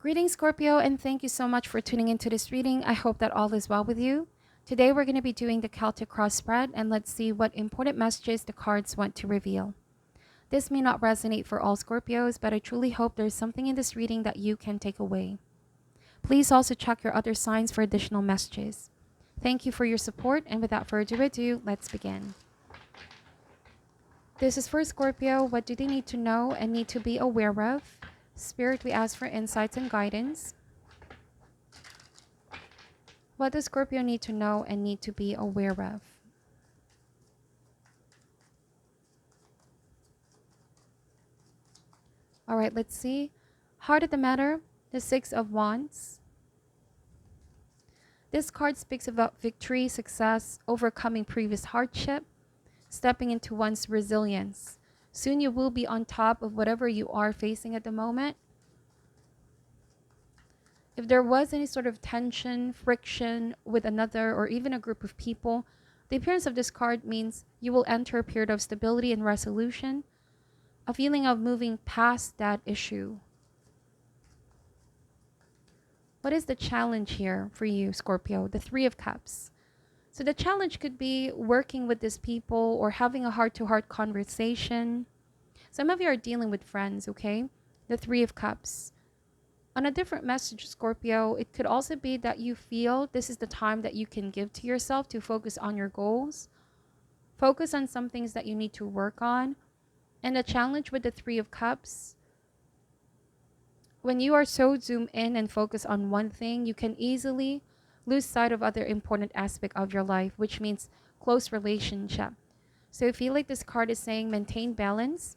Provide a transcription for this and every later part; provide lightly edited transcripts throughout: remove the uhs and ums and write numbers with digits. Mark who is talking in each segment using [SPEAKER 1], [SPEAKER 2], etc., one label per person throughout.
[SPEAKER 1] Greetings, Scorpio, and thank you so much for tuning into this reading. I hope that all is well with you. Today, we're going to be doing the Celtic cross spread, and let's see what important messages the cards want to reveal. This may not resonate for all Scorpios, but I truly hope there's something in this reading that you can take away. Please also check your other signs for additional messages. Thank you for your support, and without further ado, let's begin. This is for Scorpio. What do they need to know and need to be aware of? Spirit, we ask for insights and guidance. What does Scorpio need to know and need to be aware of? All right, let's see. Heart of the matter, the Six of Wands. This card speaks about victory, success, overcoming previous hardship, stepping into one's resilience. Soon you will be on top of whatever you are facing at the moment. If there was any sort of tension, friction with another or even a group of people, the appearance of this card means you will enter a period of stability and resolution, a feeling of moving past that issue. What is the challenge here for you, Scorpio? The Three of Cups. So the challenge could be working with these people or having a heart-to-heart conversation. Some of you are dealing with friends, okay? The Three of Cups. On a different message, Scorpio, it could also be that you feel this is the time that you can give to yourself to focus on your goals, focus on some things that you need to work on. And the challenge with the Three of Cups, when you are so zoomed in and focused on one thing, you can easily lose sight of other important aspect of your life, which means close relationship. So I feel like this card is saying maintain balance.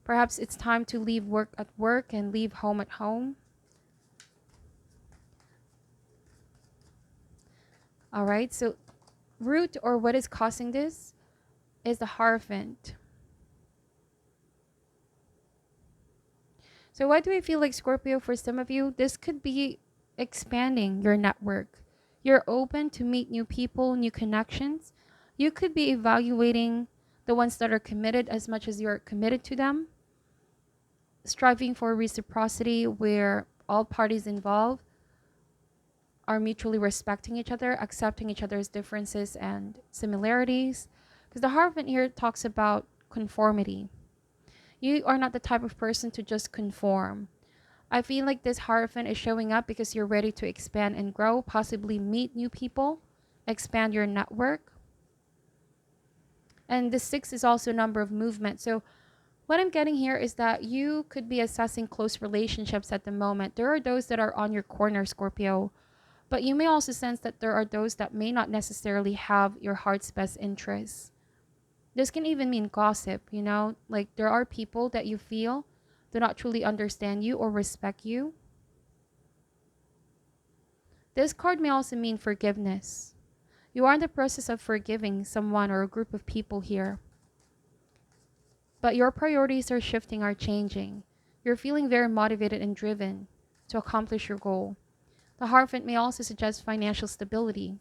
[SPEAKER 1] Perhaps it's time to leave work at work and leave home at home. All right, so root or what is causing this is the Hierophant. So why do I feel like, Scorpio, for some of you, this could be expanding your network. You're open to meet new people, new connections. You could be evaluating the ones that are committed as much as you're committed to them. Striving for reciprocity where all parties involved are mutually respecting each other, accepting each other's differences and similarities. Because the Hierophant here talks about conformity. You are not the type of person to just conform. I feel like this Hierophant is showing up because you're ready to expand and grow, possibly meet new people, expand your network. And the 6 is also a number of movement. So what I'm getting here is that you could be assessing close relationships at the moment. There are those that are on your corner, Scorpio, but you may also sense that there are those that may not necessarily have your heart's best interests. This can even mean gossip, you know, like there are people that you feel do not truly understand you or respect you. This card may also mean forgiveness. You are in the process of forgiving someone or a group of people here. But your priorities are shifting, are changing. You're feeling very motivated and driven to accomplish your goal. The Hierophant may also suggest financial stability.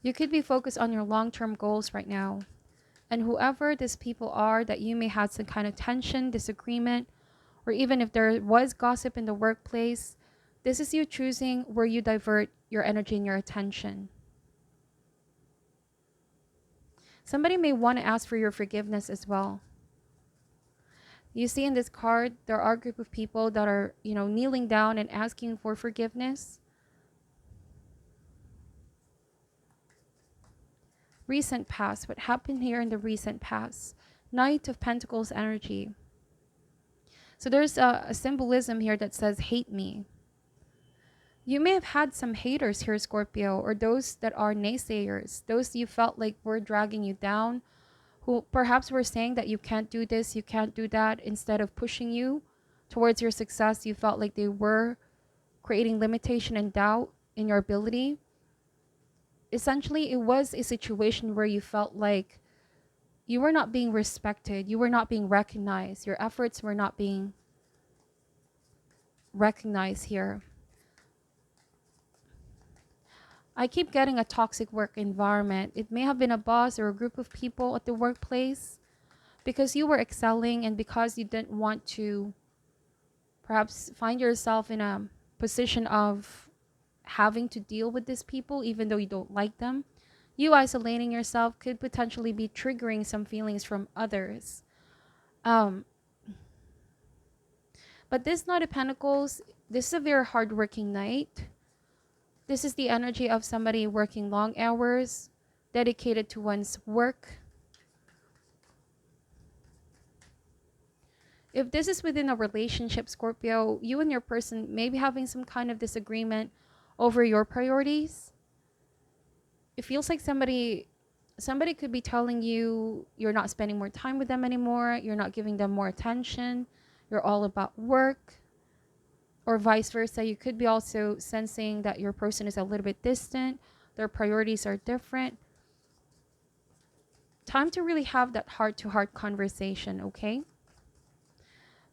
[SPEAKER 1] You could be focused on your long-term goals right now. And whoever these people are that you may have some kind of tension, disagreement, or even if there was gossip in the workplace, this is you choosing where you divert your energy and your attention. Somebody may want to ask for your forgiveness as well. You see in this card, there are a group of people that are, kneeling down and asking for forgiveness. Recent past, what happened here in the recent past? Knight of Pentacles energy. So there's a symbolism here that says, hate me. You may have had some haters here, Scorpio, or those that are naysayers, those you felt like were dragging you down, who perhaps were saying that you can't do this, you can't do that. Instead of pushing you towards your success, you felt like they were creating limitation and doubt in your ability. Essentially, it was a situation where you felt like you were not being respected, you were not being recognized, your efforts were not being recognized here. I keep getting a toxic work environment. It may have been a boss or a group of people at the workplace because you were excelling and because you didn't want to Perhaps find yourself in a position of having to deal with these people even though you don't like them. You isolating yourself could potentially be triggering some feelings from others. Um, but this Knight of Pentacles, this is a very hardworking knight. This is the energy of somebody working long hours, dedicated to one's work. If this is within a relationship, Scorpio, you and your person may be having some kind of disagreement over your priorities. It feels like somebody could be telling you you're not spending more time with them anymore, you're not giving them more attention, you're all about work, or vice versa. You could be also sensing that your person is a little bit distant, their priorities are different. Time to really have that heart-to-heart conversation, okay?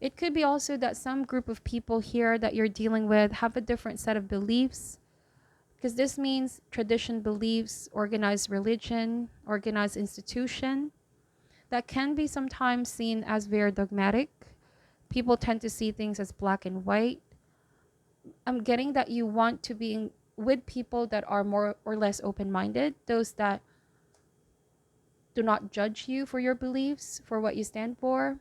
[SPEAKER 1] It could be also that some group of people here that you're dealing with have a different set of beliefs, because this means tradition beliefs, organized religion, organized institution, that can be sometimes seen as very dogmatic. People tend to see things as black and white. I'm getting that you want to be with people that are more or less open-minded, those that do not judge you for your beliefs, for what you stand for.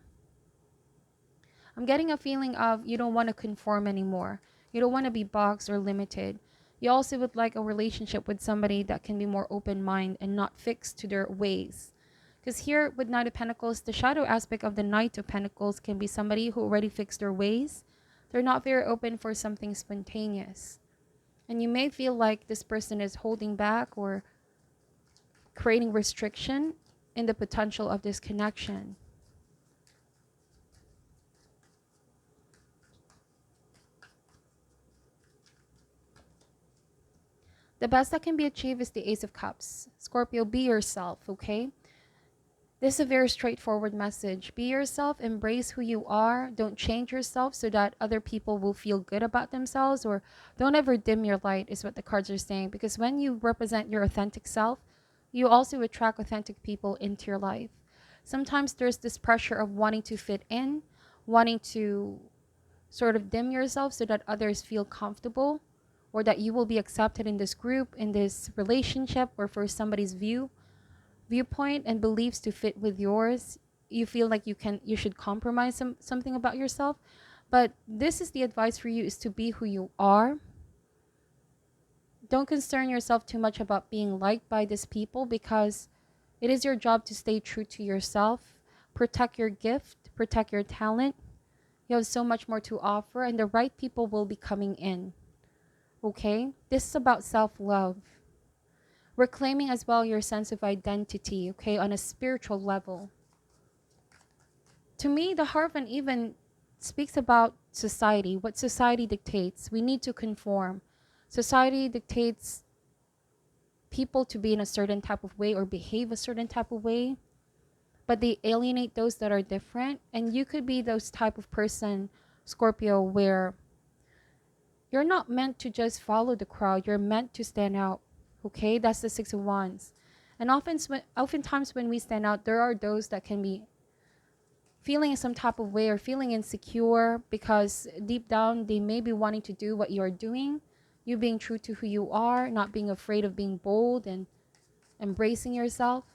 [SPEAKER 1] I'm getting a feeling of you don't want to conform anymore. You don't want to be boxed or limited. You also would like a relationship with somebody that can be more open-minded and not fixed to their ways. Because here with Knight of Pentacles, the shadow aspect of the Knight of Pentacles can be somebody who already fixed their ways. They're not very open for something spontaneous. And you may feel like this person is holding back or creating restriction in the potential of this connection. The best that can be achieved is the Ace of Cups. Scorpio, be yourself, okay? This is a very straightforward message. Be yourself, embrace who you are. Don't change yourself so that other people will feel good about themselves, or don't ever dim your light is what the cards are saying. Because when you represent your authentic self, you also attract authentic people into your life. Sometimes there's this pressure of wanting to fit in, wanting to sort of dim yourself so that others feel comfortable, or that you will be accepted in this group, in this relationship, or for somebody's viewpoint and beliefs to fit with yours. You feel like you should compromise something about yourself. But this is the advice for you, is to be who you are. Don't concern yourself too much about being liked by these people, because it is your job to stay true to yourself. Protect your gift, protect your talent. You have so much more to offer, and the right people will be coming in. Okay? This is about self-love. Reclaiming as well your sense of identity, okay, on a spiritual level. To me, the Hierophant even speaks about society, what society dictates. We need to conform. Society dictates people to be in a certain type of way or behave a certain type of way, but they alienate those that are different. And you could be those type of person, Scorpio, where you're not meant to just follow the crowd. You're meant to stand out. Okay, that's the Six of Wands. And oftentimes when we stand out, there are those that can be feeling some type of way or feeling insecure, because deep down they may be wanting to do what you're doing. You being true to who you are, not being afraid of being bold and embracing yourself.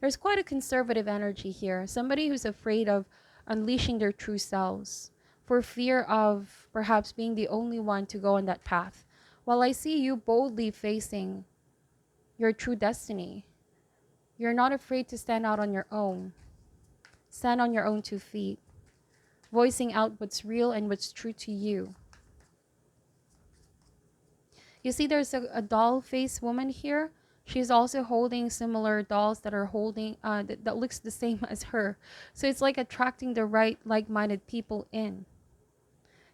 [SPEAKER 1] There's quite a conservative energy here. Somebody who's afraid of unleashing their true selves for fear of perhaps being the only one to go on that path. While I see you boldly facing your true destiny, you're not afraid to stand out on your own. Stand on your own 2 feet, voicing out what's real and what's true to you. You see there's a doll-faced woman here. She's also holding similar dolls that are holding, that looks the same as her. So it's like attracting the right like-minded people in.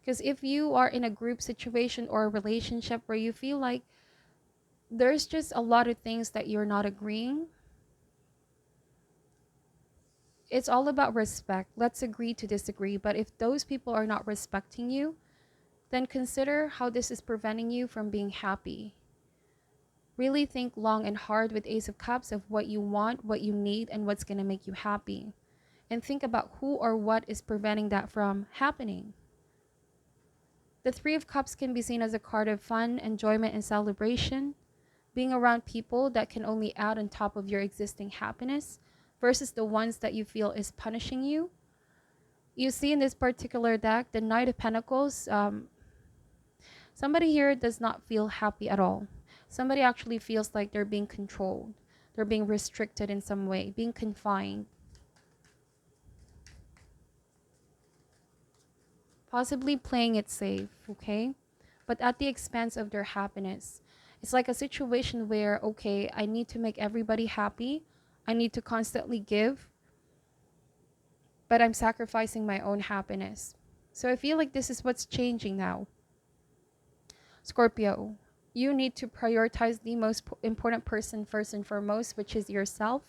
[SPEAKER 1] Because if you are in a group situation or a relationship where you feel like there's just a lot of things that you're not agreeing, it's all about respect. Let's agree to disagree. But if those people are not respecting you, then consider how this is preventing you from being happy. Really think long and hard with Ace of Cups of what you want, what you need, and what's going to make you happy. and think about who or what is preventing that from happening. The Three of Cups can be seen as a card of fun, enjoyment, and celebration, being around people that can only add on top of your existing happiness versus the ones that you feel is punishing you. You see in this particular deck, the Knight of Pentacles, somebody here does not feel happy at all. Somebody actually feels like they're being controlled. They're being restricted in some way, being confined. Possibly playing it safe, okay? But at the expense of their happiness. It's like a situation where, okay, I need to make everybody happy. I need to constantly give, but I'm sacrificing my own happiness. So I feel like this is what's changing now. Scorpio, you need to prioritize the most important person first and foremost, which is yourself.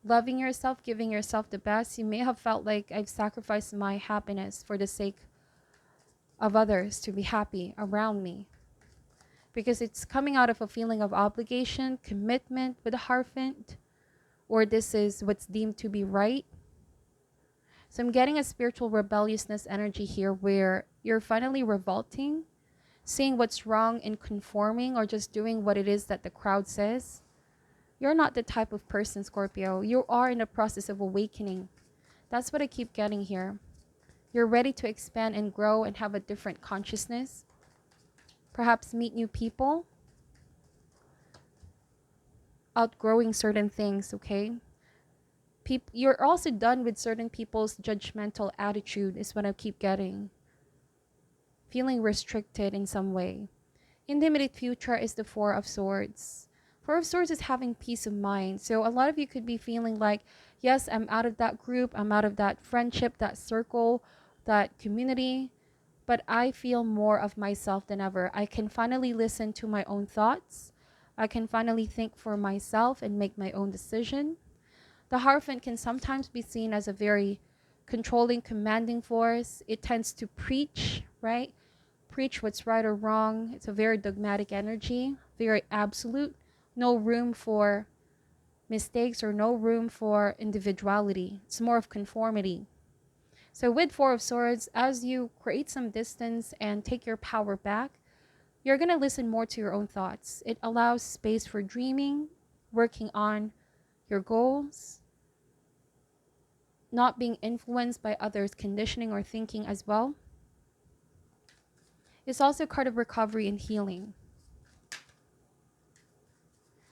[SPEAKER 1] Loving yourself, giving yourself the best. You may have felt like I've sacrificed my happiness for the sake of others to be happy around me. Because it's coming out of a feeling of obligation, commitment with a Hierophant, or this is what's deemed to be right. So I'm getting a spiritual rebelliousness energy here where you're finally revolting, seeing what's wrong in conforming or just doing what it is that the crowd says. You're not the type of person, Scorpio. You are in the process of awakening. That's what I keep getting here. You're ready to expand and grow and have a different consciousness. Perhaps meet new people. Outgrowing certain things, okay? You're also done with certain people's judgmental attitude is what I keep getting. Feeling restricted in some way. In the immediate future is the Four of Swords. Four of Swords is having peace of mind. So a lot of you could be feeling like, yes, I'm out of that group. I'm out of that friendship, that circle, that community. But I feel more of myself than ever. I can finally listen to my own thoughts. I can finally think for myself and make my own decision. The Hierophant can sometimes be seen as a very controlling, commanding force. It tends to preach, right? Preach what's right or wrong. It's a very dogmatic energy, very absolute. No room for mistakes or no room for individuality. It's more of conformity. So with Four of Swords, as you create some distance and take your power back, you're going to listen more to your own thoughts. It allows space for dreaming, working on your goals, not being influenced by others' conditioning or thinking as well. It's also a card of recovery and healing.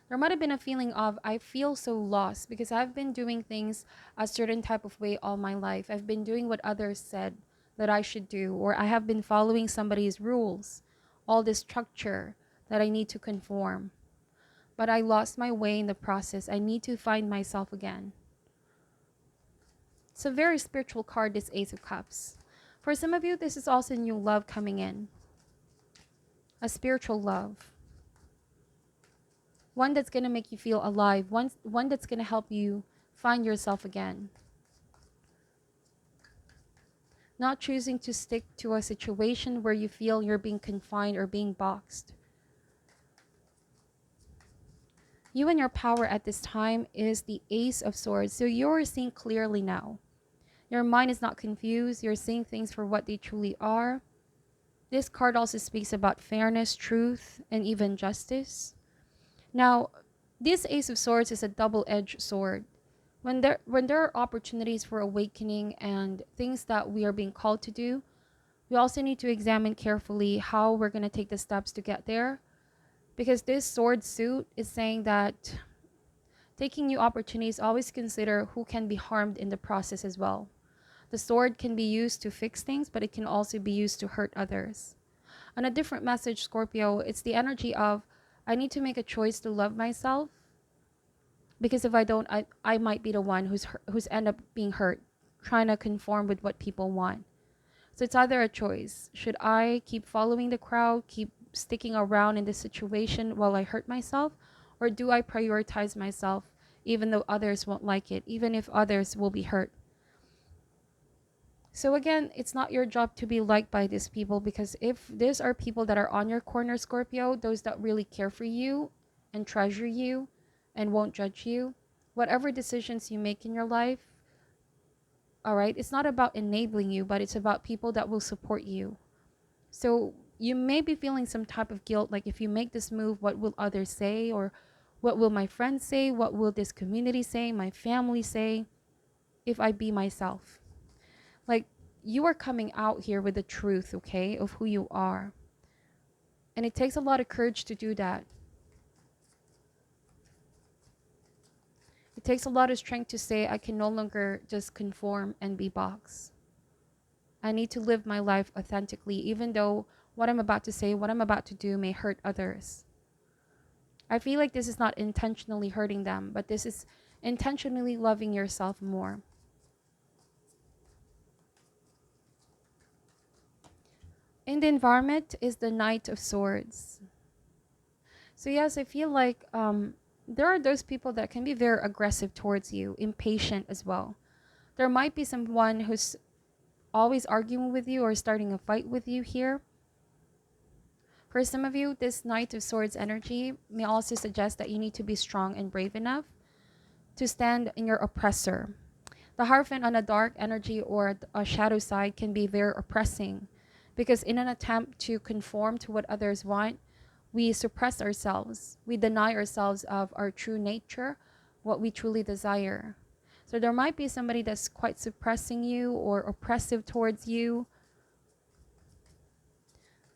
[SPEAKER 1] There might have been a feeling of, I feel so lost because I've been doing things a certain type of way all my life. I've been doing what others said that I should do, or I have been following somebody's rules, all this structure that I need to conform. But I lost my way in the process. I need to find myself again. It's a very spiritual card, this Ace of Cups. For some of you, this is also new love coming in. A spiritual love. One that's going to make you feel alive. One that's going to help you find yourself again. Not choosing to stick to a situation where you feel you're being confined or being boxed. You and your power at this time is the Ace of Swords. So you're seeing clearly now. Your mind is not confused. You're seeing things for what they truly are. This card also speaks about fairness, truth, and even justice. Now, this Ace of Swords is a double-edged sword. When there are opportunities for awakening and things that we are being called to do, we also need to examine carefully how we're going to take the steps to get there. Because this sword suit is saying that taking new opportunities, always consider who can be harmed in the process as well. The sword can be used to fix things, but it can also be used to hurt others. On a different message, Scorpio, it's the energy of, I need to make a choice to love myself, because if I don't, I might be the one who's end up being hurt, trying to conform with what people want. So it's either a choice. Should I keep following the crowd, keep sticking around in this situation while I hurt myself, or do I prioritize myself even though others won't like it, even if others will be hurt? So again, it's not your job to be liked by these people, because if these are people that are on your corner, Scorpio, those that really care for you and treasure you and won't judge you, whatever decisions you make in your life, All right. It's not about enabling you, but it's about people that will support you. So you may be feeling some type of guilt, like if you make this move, what will others say? Or what will my friends say? What will this community say? My family say if I be myself? Like, you are coming out here with the truth, okay, of who you are. And it takes a lot of courage to do that. It takes a lot of strength to say, I can no longer just conform and be boxed. I need to live my life authentically, even though what I'm about to say, what I'm about to do may hurt others. I feel like this is not intentionally hurting them, but this is intentionally loving yourself more. In the environment is the Knight of Swords. So yes, I feel like there are those people that can be very aggressive towards you, impatient as well. There might be someone who's always arguing with you or starting a fight with you here. For some of you, this Knight of Swords energy may also suggest that you need to be strong and brave enough to stand in your oppressor. The Hierophant on a dark energy or a shadow side can be very oppressing because in an attempt to conform to what others want, we suppress ourselves. We deny ourselves of our true nature, what we truly desire. So there might be somebody that's quite suppressing you or oppressive towards you.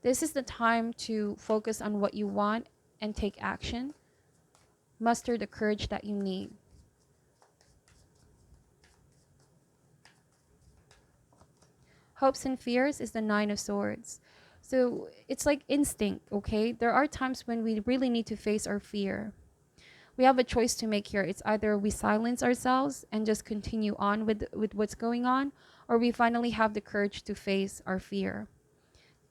[SPEAKER 1] This is the time to focus on what you want and take action. Muster the courage that you need. Hopes and fears is the Nine of Swords. So it's like instinct, okay? There are times when we really need to face our fear. We have a choice to make here. It's either we silence ourselves and just continue on with what's going on, or we finally have the courage to face our fear.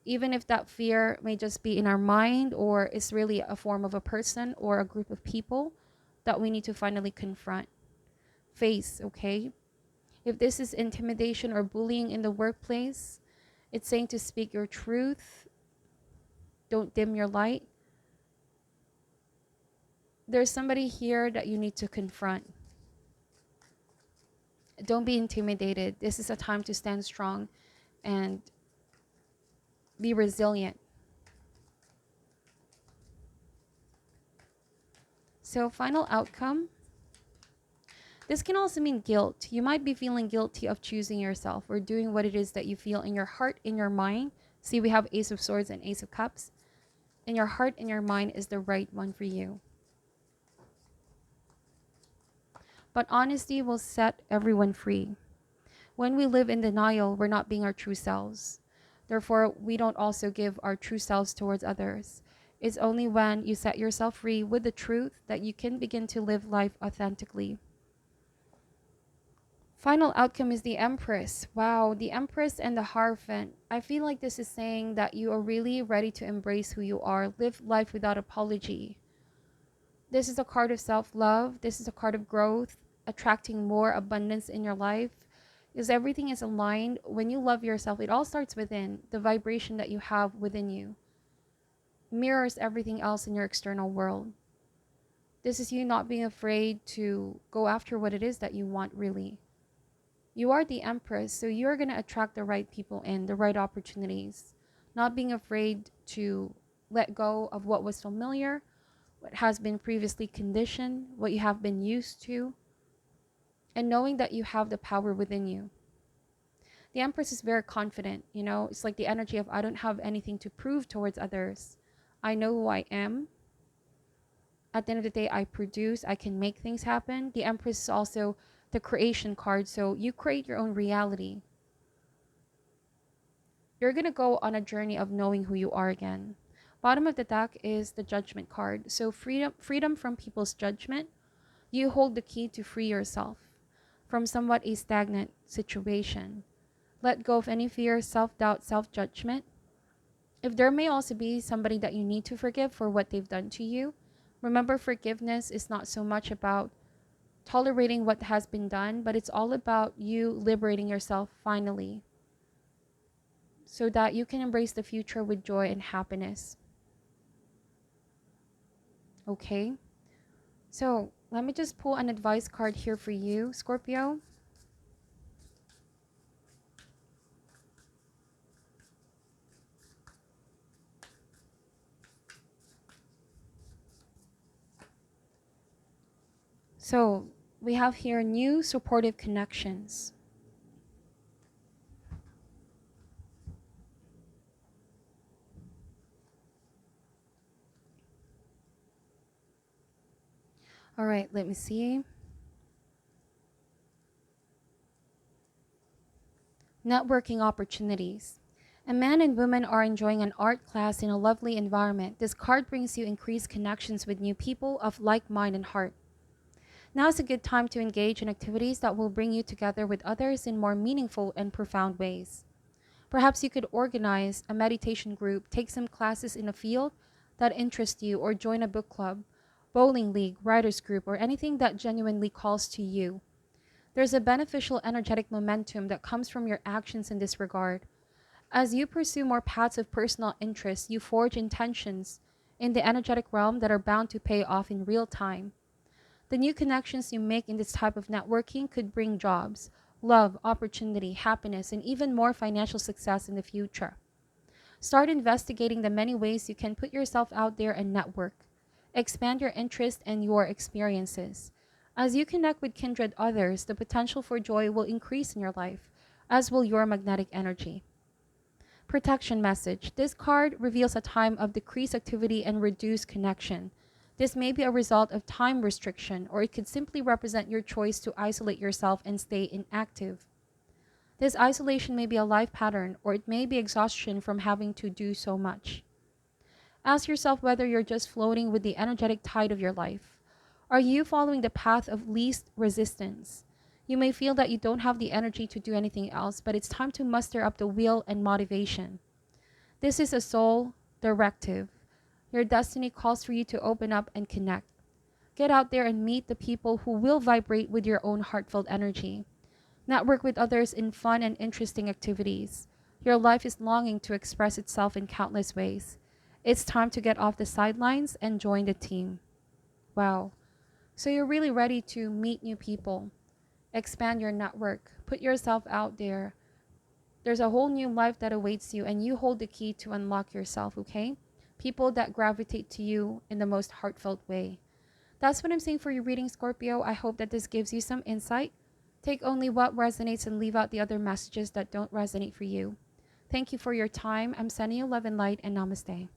[SPEAKER 1] Even if that fear may just be in our mind or is really a form of a person or a group of people that we need to finally confront, face, okay? If this is intimidation or bullying in the workplace, it's saying to speak your truth. Don't dim your light. There's somebody here that you need to confront. Don't be intimidated. This is a time to stand strong and be resilient. So final outcome. This can also mean guilt. You might be feeling guilty of choosing yourself or doing what it is that you feel in your heart, in your mind. See, we have Ace of Swords and Ace of Cups. In your heart and your mind is the right one for you. But honesty will set everyone free. When we live in denial, we're not being our true selves. Therefore, we don't also give our true selves towards others. It's only when you set yourself free with the truth that you can begin to live life authentically. Final outcome is the Empress. Wow, the Empress and the Hierophant. I feel like this is saying that you are really ready to embrace who you are, live life without apology. This is a card of self-love. This is a card of growth, attracting more abundance in your life. Because everything is aligned. When you love yourself, it all starts within. The vibration that you have within you mirrors everything else in your external world. This is you not being afraid to go after what it is that you want really. You are the Empress, so you're going to attract the right people in, the right opportunities. Not being afraid to let go of what was familiar, what has been previously conditioned, what you have been used to, and knowing that you have the power within you. The Empress is very confident, you know, it's like the energy of I don't have anything to prove towards others. I know who I am. At the end of the day, I produce, I can make things happen. The Empress is also the creation card, so you create your own reality. You're going to go on a journey of knowing who you are again. Bottom of the deck is the Judgment card. So freedom from people's judgment. You hold the key to free yourself from somewhat a stagnant situation. Let go of any fear, self-doubt, self-judgment. If there may also be somebody that you need to forgive for what they've done to you, remember forgiveness is not so much about tolerating what has been done, but it's all about you liberating yourself finally so that you can embrace the future with joy and happiness. Okay? So let me just pull an advice card here for you, Scorpio. So we have here new supportive connections. All right, let me see. Networking opportunities. A man and woman are enjoying an art class in a lovely environment. This card brings you increased connections with new people of like mind and heart. Now is a good time to engage in activities that will bring you together with others in more meaningful and profound ways. Perhaps you could organize a meditation group, take some classes in a field that interests you, or join a book club, bowling league, writers group, or anything that genuinely calls to you. There's a beneficial energetic momentum that comes from your actions in this regard. As you pursue more paths of personal interest, you forge intentions in the energetic realm that are bound to pay off in real time. The new connections you make in this type of networking could bring jobs, love, opportunity, happiness, and even more financial success in the future. Start investigating the many ways you can put yourself out there and network. Expand your interest and your experiences. As you connect with kindred others, the potential for joy will increase in your life, as will your magnetic energy. Protection message. This card reveals a time of decreased activity and reduced connection. This may be a result of time restriction, or it could simply represent your choice to isolate yourself and stay inactive. This isolation may be a life pattern, or it may be exhaustion from having to do so much. Ask yourself whether you're just floating with the energetic tide of your life. Are you following the path of least resistance? You may feel that you don't have the energy to do anything else, but it's time to muster up the will and motivation. This is a soul directive. Your destiny calls for you to open up and connect. Get out there and meet the people who will vibrate with your own heartfelt energy. Network with others in fun and interesting activities. Your life is longing to express itself in countless ways. It's time to get off the sidelines and join the team. Wow. So you're really ready to meet new people, expand your network, put yourself out there. There's a whole new life that awaits you, and you hold the key to unlock yourself, okay? People that gravitate to you in the most heartfelt way. That's what I'm saying for your reading, Scorpio. I hope that this gives you some insight. Take only what resonates and leave out the other messages that don't resonate for you. Thank you for your time. I'm sending you love and light, and namaste.